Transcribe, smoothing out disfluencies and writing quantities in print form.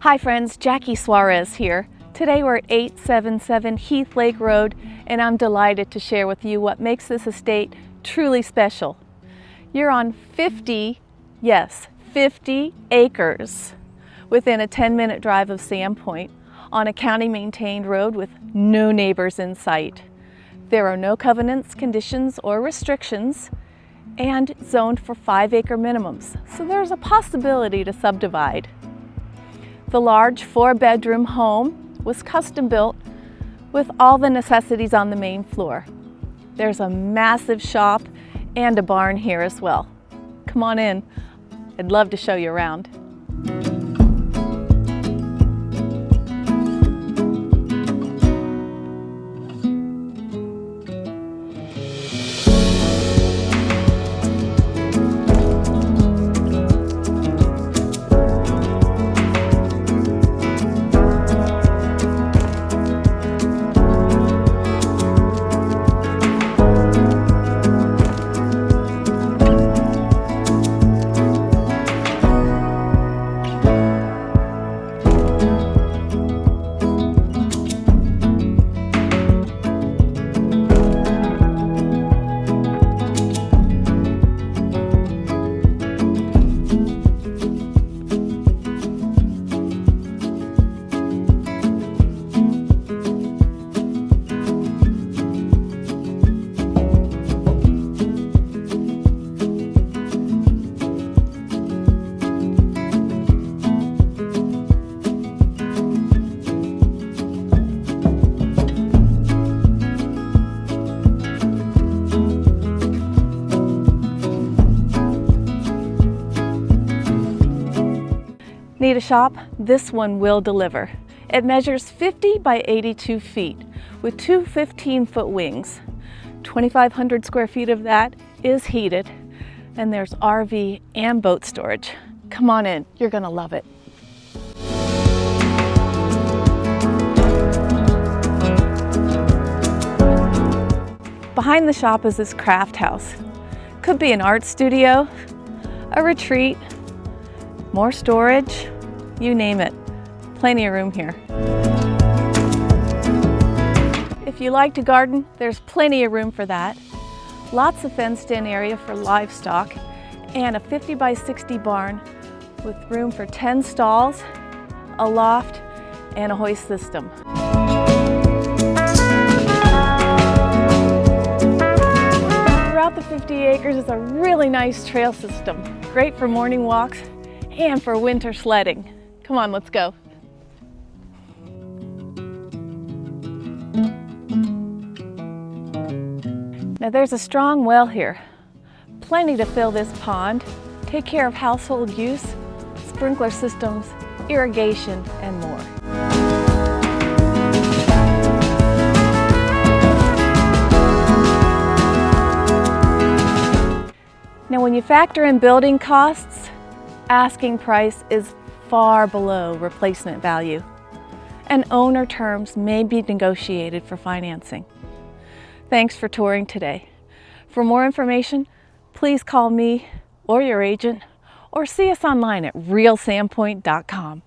Hi friends, Jackie Suarez here. Today we're at 877 Heath Lake Road and I'm delighted to share with you what makes this estate truly special. You're on 50 acres within a 10-minute drive of Sandpoint on a county-maintained road with no neighbors in sight. There are no covenants, conditions, or restrictions and zoned for 5-acre minimums, so there's a possibility to subdivide. The large 4-bedroom home was custom built with all the necessities on the main floor. There's a massive shop and a barn here as well. Come on in, I'd love to show you around. Need a shop? This one will deliver. It measures 50 by 82 feet with two 15-foot wings. 2,500 square feet of that is heated, and there's RV and boat storage. Come on in, you're gonna love it. Behind the shop is this craft house. Could be an art studio, a retreat, more storage, you name it. Plenty of room here. If you like to garden, there's plenty of room for that. Lots of fenced-in area for livestock and a 50 by 60 barn with room for 10 stalls, a loft, and a hoist system. Throughout the 50 acres is a really nice trail system, great for morning walks and for winter sledding. Come on, let's go. Now there's a strong well here. Plenty to fill this pond, take care of household use, sprinkler systems, irrigation, and more. Now when you factor in building costs, asking price is far below replacement value, and owner terms may be negotiated for financing. Thanks for touring today. For more information, please call me or your agent, or see us online at realsandpoint.com.